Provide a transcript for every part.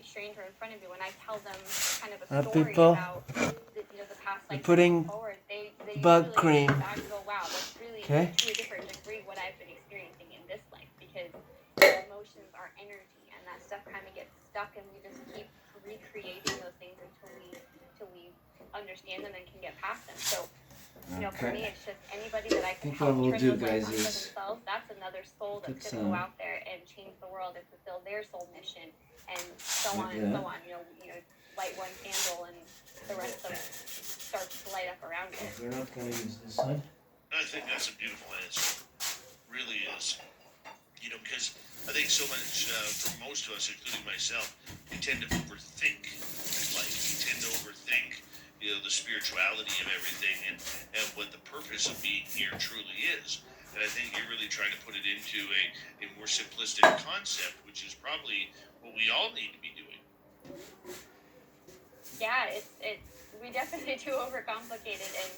complete stranger in front of you, when I tell them kind of a story people, about the past life putting forward, they bug usually cream. look back and go, wow, that's really Okay. to a different degree what I've been experiencing in this life, because emotions are energy, and that stuff kind of gets stuck, and we just keep recreating those things until we understand them and can get past them. So, for me, it's just anybody that I can help turn those lights on for themselves. That's another soul that's going to go out there and change the world and fulfill their soul mission, and so on and so on. Light one candle and the rest of it starts to light up around it. We're not going to use this one. I think that's a beautiful answer. Really is. Because I think so much, for most of us, including myself, we tend to overthink life. We tend to overthink, the spirituality of everything and what the purpose of being here truly is. And I think you're really trying to put it into a more simplistic concept, which is probably what we all need to be doing. Yeah, we definitely do overcomplicate it, and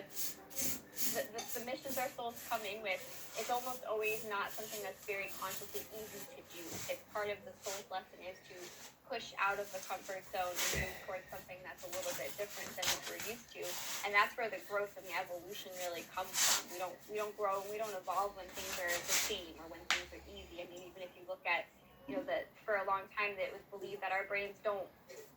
it's the missions our souls come in with. It's almost always not something that's very consciously easy to do. It's part of the soul's lesson is to push out of the comfort zone and move towards something that's a little bit different than what we're used to, and that's where the growth and the evolution really comes from. We don't grow and we don't evolve when things are the same or when things are easy. I mean, even if you look at that for a long time that it was believed that our brains don't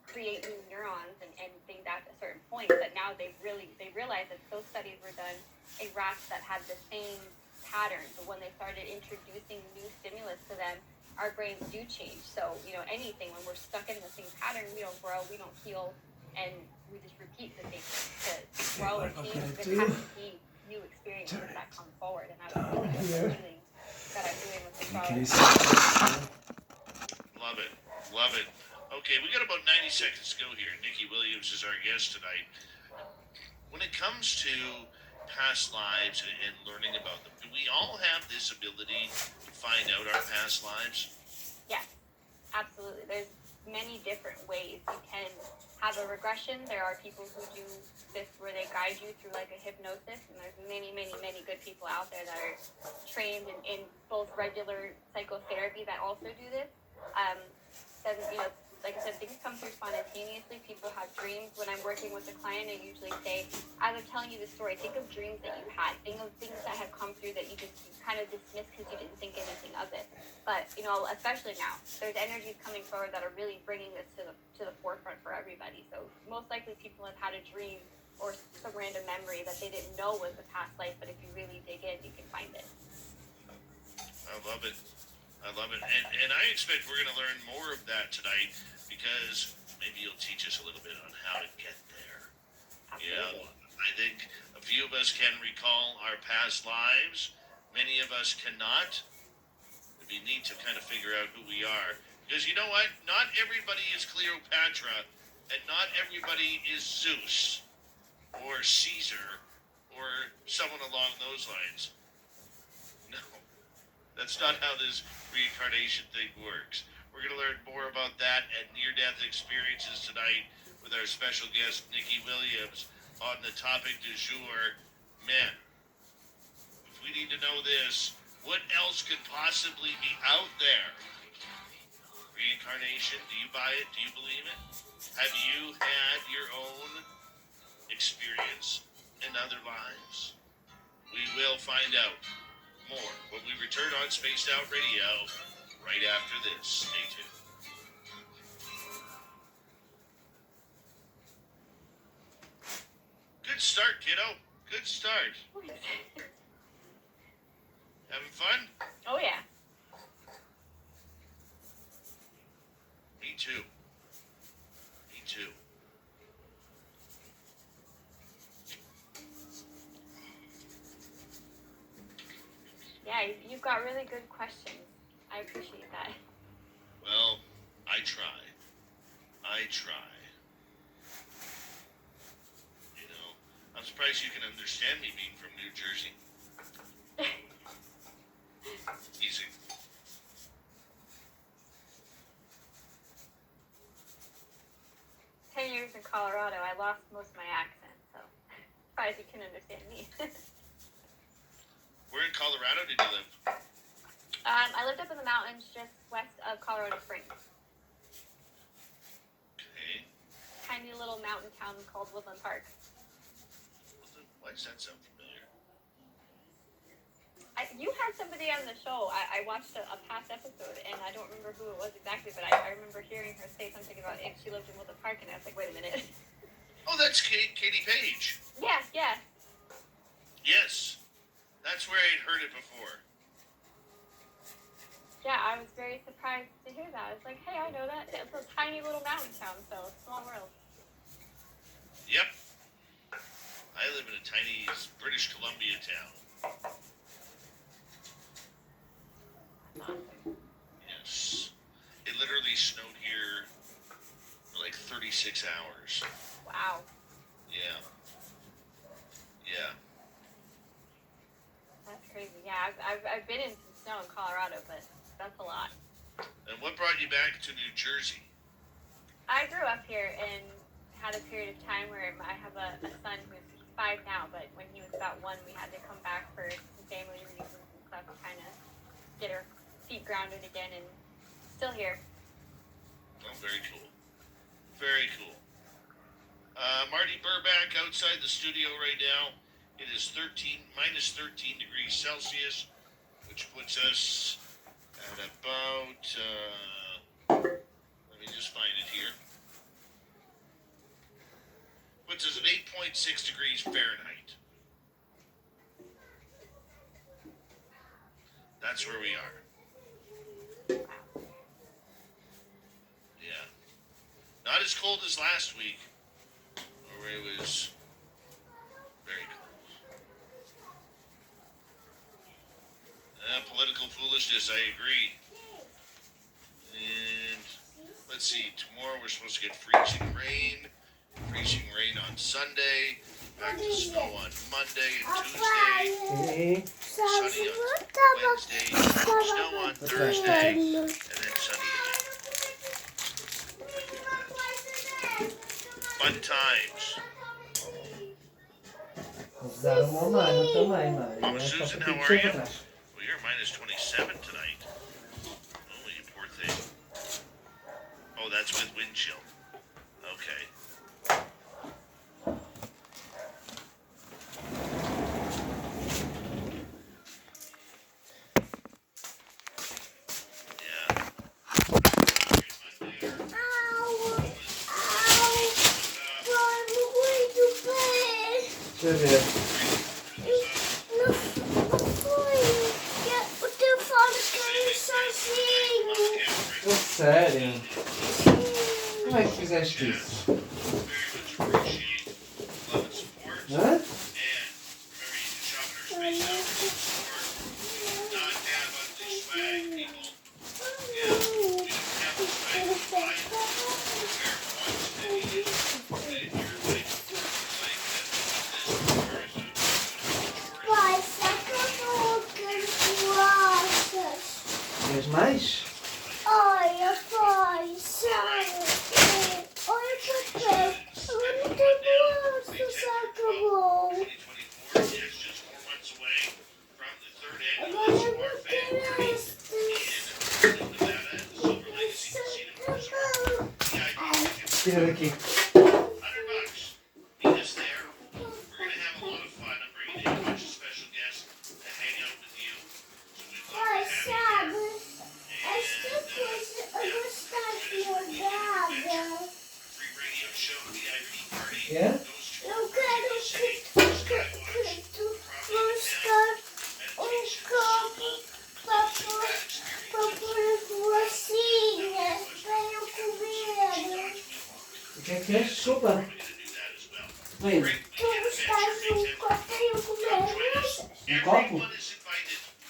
create new neurons and things at a certain point, but now they realized that those studies were done in rats that had the same patterns, but when they started introducing new stimulus to them, our brains do change. So anything, when we're stuck in the same pattern, we don't grow, we don't heal, and we just repeat the same thing. To grow and change, there has to be new experiences that come forward, and that's really what the healing that I'm doing with the flower. Love it. Okay, we got about 90 seconds to go here. Nikki Williams is our guest tonight. When it comes to past lives and learning about them, do we all have this ability to find out our past lives? Yes, absolutely. There's many different ways. You can have a regression. There are people who do this where they guide you through like a hypnosis, and there's many, many, many good people out there that are trained in both regular psychotherapy that also do this. Then, like I said, things come through spontaneously. People have dreams. When I'm working with a client, I usually say, as I'm telling you the story, think of dreams that you had. Think of things that have come through that you kind of dismissed because you didn't think anything of it. But, especially now, there's energies coming forward that are really bringing this to the forefront for everybody. So most likely people have had a dream or some random memory that they didn't know was a past life, but if you really dig in, you can find it. I love it. And I expect we're going to learn more of that tonight, because maybe you'll teach us a little bit on how to get there. Absolutely. Yeah, I think a few of us can recall our past lives. Many of us cannot. It'd be neat to kind of figure out who we are. Because you know what? Not everybody is Cleopatra, and not everybody is Zeus or Caesar or someone along those lines. No. That's not how this reincarnation thing works. We're going to learn more about that and near-death experiences tonight with our special guest, Nikki Williams, on the topic du jour. Man, if we need to know this, what else could possibly be out there? Reincarnation, do you buy it? Do you believe it? Have you had your own experience in other lives? We will find out more when we return on Spaced Out Radio right after this. Stay tuned. Good start, kiddo. Good start. Having fun? Oh, yeah. Me too. Yeah, you've got really good questions. I appreciate that. Well, I try. I'm surprised you can understand me being from New Jersey. Easy. Years in Colorado, I lost most of my accent, so surprised you can understand me. Where in Colorado did you live? I lived up in the mountains just west of Colorado Springs. tiny little mountain town called Woodland Park. Why does that sound familiar? You had somebody on the show. I watched a past episode, and I don't remember who it was exactly, but I remember hearing her say something about if she lived in Woodland Park, and I was like, wait a minute. Oh, that's Katie Page. Yeah, yeah. Yes, that's where I'd heard it before. Yeah, I was very surprised to hear that. I was like, hey, I know that. It's a tiny little mountain town, so small world. Yep. I live in a tiny British Columbia town. Awesome. Yes. It literally snowed here for like 36 hours. Wow. Yeah. Yeah. That's crazy. Yeah, I've been in some snow in Colorado, but that's a lot. And what brought you back to New Jersey? I grew up here and had a period of time where I have a son who's 5 now, but when he was about 1, we had to come back for some family reasons and stuff to kind of get our feet grounded again, and still here. Oh, very cool. Very cool. Marty Burback outside the studio right now. It is minus 13 degrees Celsius, which puts us at about, let me just find it here. Puts us at 8.6 degrees Fahrenheit. That's where we are. Yeah. Not as cold as last week, where it was very cold. Political foolishness, I agree. And let's see, tomorrow we're supposed to get freezing rain on Sunday, back to snow on Monday and Tuesday, sunny on Wednesday, snow on Thursday, and then sunny again. Fun times. Usaram uma mano também, mano. Mama Susan, how are you? Well, you're minus 27 tonight. Oh, you poor thing. Oh, that's with wind chill. Okay. Deixa eu ver. Não foi. O teu fone caiu sozinho. É sério? Como é que fizeste isso? Hã? Pai, saca a boca das bolachas. Queres mais? Olha, pai, sabe? Olha o papel. Agora não tem bolacha, saca a boca. Agora eu vou ter estes. Tira daqui. Pai, sabe? Esta coisa eu gostava de jogada. É? Eu quero que tu buscar copo para pôr bolachinhas para eu comer. O que é? Desculpa. Vem. Tu buscas copo para eu comer. Copo?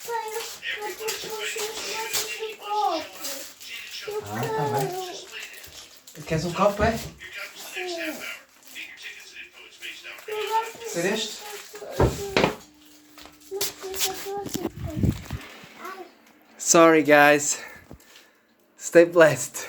Para tu pushes copo. Eu Ah, tá bem. quero. Queres copo, é? Sim. Ser este? Sorry guys. Stay blessed.